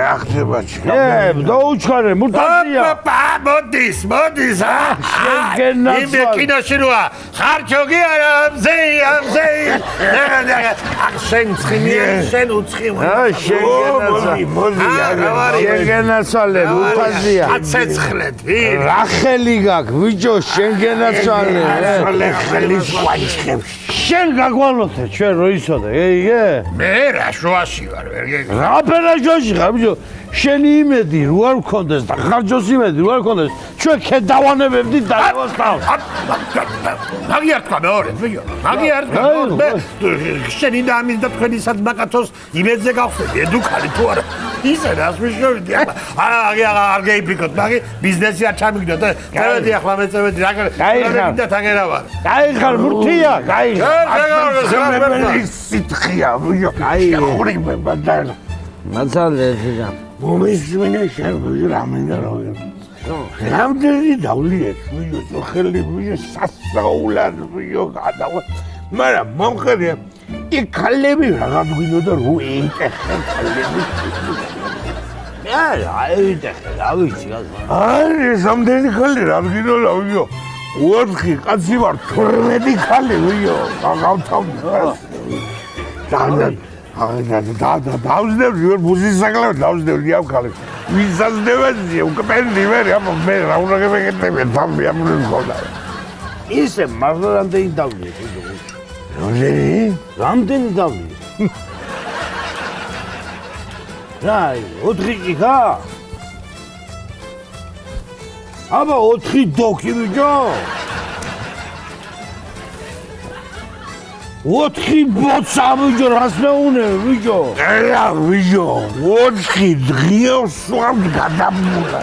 რა ხდება დაუჩქარე მურთაზია მოდის იმ კინოში როა ხარჯოგი არა ამზეი შენ ცხიმიანი შენ უცხიმო შენგენაცვალე მურთაზია აცეცხლეთ რახელი გაქვს ბიჭო შენგენაცვალე ხელის ყვაიცხებს შენ გაგვალოთე ჩვენ რო იცოდე მე რა შუაში ვარ ვერ გეგ რა ფერაჟოში ხარ ბიჭო შენი იმედი რო არ მქონდეს და ხარჯოს იმედი რო არ მქონდეს ჩვენ ქე დავანებებდით და დავასწავლ მაგიართვა მეორე ბიჭო მაგიართვა შენი და ამის და თქვენისაც მაკაცოს იმედზე გავხდები ედუკალი თუ არა ისე რას მიშოვიდი არ გეიფიქოთ მაგი ბიზნესი არ ჩამიგდო და წევედი ახლა მეწევედი რა და თანგერა ვარ გაიხარ მურთია გაიხარ სითხია ბიჭო ხურიმება და მაცალე ზიგა მომისმინე შენ ბიჭო რამინდა როგორ რამდენი დავლიეთ ბიჭო ხელი ბიჭო სასაულად ბიჭო გადავა მაგრამ მომხდია იქ ხალები რა გაგვინოდა რო ეიტეხენ ხალები აიტეხე რა ვიცი აი რამდენი ხალი რა გინდა ბიჭო 4 კაცი ვარ 12 ხალი ბიჭო დავსდევდი ვერ ბუზის საკლავ დავსდევდი ამ ხალებს ვიზაზდევდი უკპენდი ვერ მე რა უნდა გეკეთები თამბი ამული ხოდა ისე მართლა რამდენი დავლიეთ რამდენი დავლიეთ რა 4 ჭიქა აბა 4 დოქი ბიჭო 4 ბოცა ბიჭო რას მეუნე ბიჭო რა ბიჭო 4 დღეოს ვარ გადამულა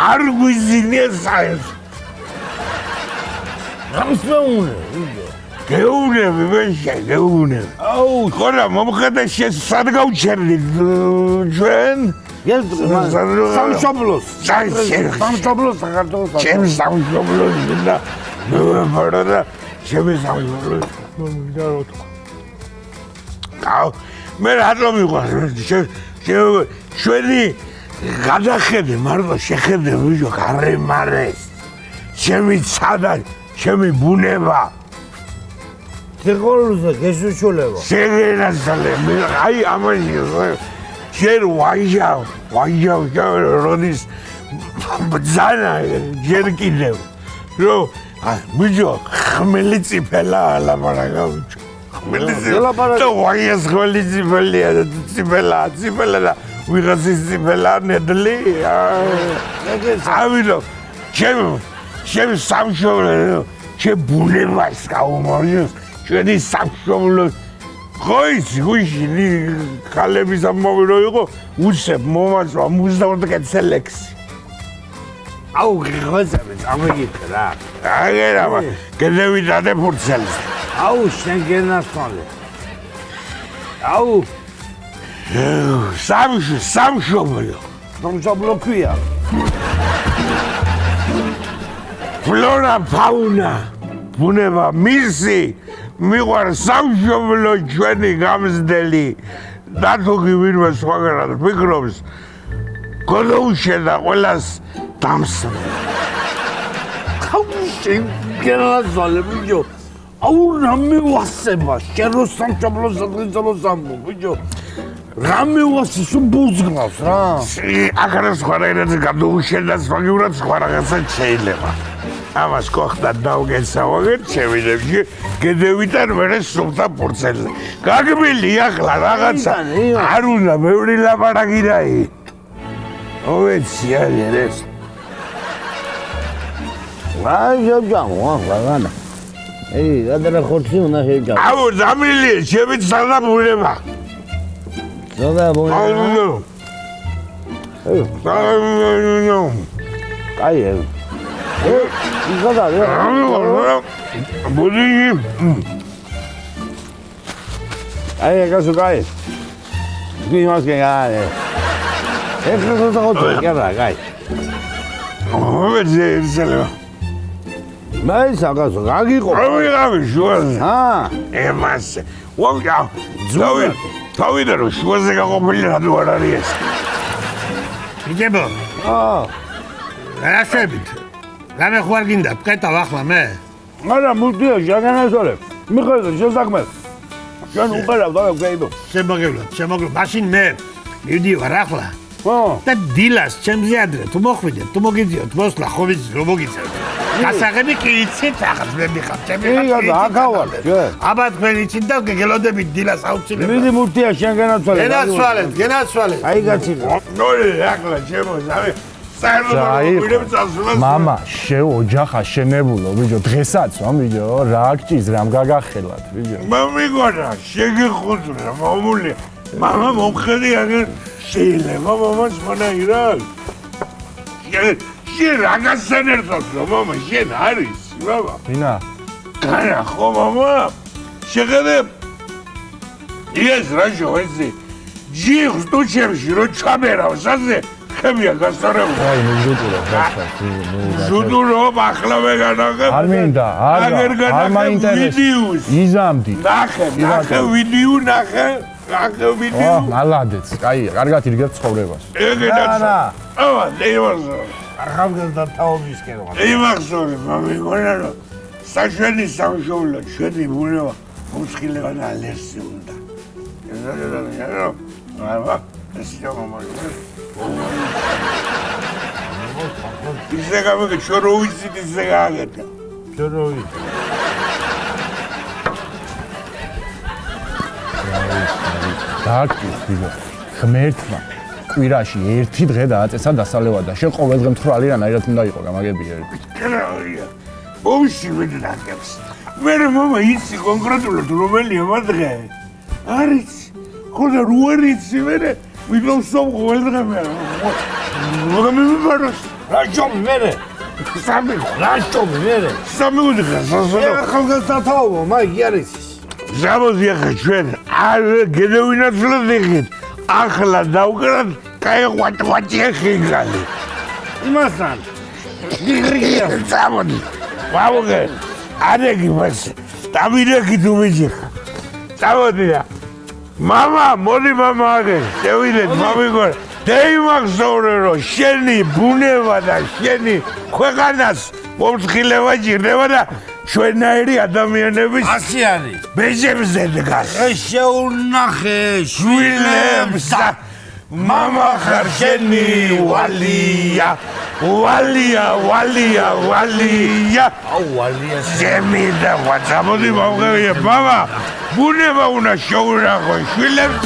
არ გვიზინე საერთოდ რას მეუნე ბიჭო გეუნები მეშე გეუნები აუ ხოდა მომხდე შენ სად გავჩერდი ჩვენ სამშობლოს სამშობლოს საქართველოს ჩემ სამშობლოს და მეუბნება ჩემ სამშობლოს მე რატომ მიყვარს ჩვენი გადახედე მარტო შეხედე ბიჭო გარემარეს ჩემი ცადა ჩემი ბუნება თეღოლზე გესუჩოლება შეგენაცვალე მე აი ამაში შენ ვაიჟავ როდის ბძანა ჯერ კიდევ რო ბიჭო ხმელი წიფელა ლაპარაკა ბიჭო ხმელი წიფელა და ვაიას ხმელი წიფელია წიფელა და ვიღაცის წიფელა ნედლი ავიდო ჩემ სამშობლო ჩემ ბუნებას გაუმორიოს ჩვენი სამშობლო ხოიცი გუში ხალების ამოვი რო იყო უსებ მომაწვა მუსდაუნდკეთ სელექსი აუ ხოცები წამიგიქ რა აგერა გედევიდადე ფურცელს აუ შენ გენასვალე აუ სამშობლო ქვია ფლორა ფაუნა ბუნება მისი მიყვარ სამშობლო ჩვენი გამზდელი და თუ კი ვინმე სხვაგანად ფიქრობს გოდოუშედა ყველას დამსვენ ხავშენ გენასვალე ბიჭო აუ რამე ვასება შენ რო სამშობლოს ადგილზალოს ამბობ ბიჭო რამე ვასე სულ ბუზგავს რა ახლა სხვა რაღაცა გადოუშედა სხვაგიურად სხვა რაღაცა შეიძლება ამას გოხდა დავგესავაგეთ შევიდებში გედევიდან მერე სულთა პურცელზე გაგბილი ახლა რაღაცა არ უნდა ბევრი ლაპარაკი რაი ოვეცი არის აი ჯამო ვაგანა ეი გადადა ხორცი უნდა შეჯამო აუ დამილი შევით სადაბულება სადაბულება აი 이거다. 뭐지? 아이, 가서 가이. 그 맛게 가이. 가서 가라, 가이. 왜 이래요? 많이 사가서 가기고. 가기 좋아. 아, 에마스. 와야. 더위대로 쉬어서 가고 빌려도 와라리스. ბიჭებო, რა შვებით? რამე ხوار გინდა, ტყეტავ ახლა მე? არა, მუდია, შეგანასწორებ. მიხედავ შესაქმეს. შენ უყერავ და გეიბო. შემოგევლო, მაშინ მე მივდივარ ახლა. და დილას ჩემზე ადრე თუ მოხვიდეთ, თუ მოგიძიოთ, მოსვლა ხო ვიცი რომ მოგიწევთ. გასაღები კი იცით ახლა მე მიხარ, ჩემი ახავარ. აბა თქვენ იცით და გელოდებით დილას აუცილებლად. მიდი მუდია, შეგანასწორებ. გენაცვალეთ. აი გაცილი. ნორი ახლა შემოზავე. მამა, ოჯახა შენებულო, ბიჭო, დღესაც ვამ, ბიჭო, რა გჭირს, რამ გაგახელათ, ბიჭო. მამიგონა, შეგეხუძრა, მამული. მამა მომხედი აგერ შეიძლება მამას მონაირად. შენ რაგასან ერთად, მამა, შენ არის, მამა. ვინა? განა ხო, მამა? შეხედებ. ეს რა შოესი? ჯიხს თუ ჩემში რო ჩამერავს ასე ხებია გასწორებული. აი, მუზუტურო, ხაშა, ზუდურო, ახლა ვეგანახებ. არ მინდა, არ მაინტერესებს. იზამდი. ნახე ვიდეო, ნახე ვიდეო. მალადეც, კაია, კარგად ირგებ ცხოვრებას. ეგედა. ავა, დეივაზო. ახალგაზრდა თაობისკენ ვარ. იმახსოვრე, მამიგონა, რომ საშვენი სამშობლოდ ჩვენი ბუნება უმსხილება და ალერსი უნდა. აბა, ეს ჯამამალი. ისე გამიგე ჩოროვიცით ისე გააკეთა. ჩოროვი. დაკის, ბიჭო. ღმერთმა კვირაში ერთი დღე დააწესა დასალევა და შენ ყოველ დღე მთვრალი რანაირად უნდა იყო გამაგებია. კრაია. ბომში ვიდაკებს. მე მამა იცი კონკრეტულად რომელია მადღე. არის. ხოდა რუარიცი მე ვიდოსო ყოველ დღე მე. მოგამი ვიბაროს. რა ჯობი მერე? სამი მერე? სამი უძღა სასწავლო. ახალგაზრდა თაობა, მაგი არის. ზამოდი ახლა ჩვენ არ გედევინაცვლად ეხეთ. ახლა დავკრათ კაი ყვაჭყვაჭი ხიგალი. იმასთან. გიგრიგია. ზამოდი. ვაუგე. არეგი მას. დავიდექი თუ მიჯიხა. ზამოდი რა. მამა, მოდი მამა აგე. შევიდეთ მამიგორ. დეიმახსოვრე რომ შენი ბუნება და შენი ქვეყანას მომსხილება ჭირდება და ჩვენნაირი ადამიანების ასე არის. ბეჟებზე დგას. შეუნახე შვილებს და მამა ხარ შენი ვალია. ვალია. აუ ვალია. შემიდა ვაცამოდი მომღერია მამა. ბუნება უნდა შოურაღო შვილებს.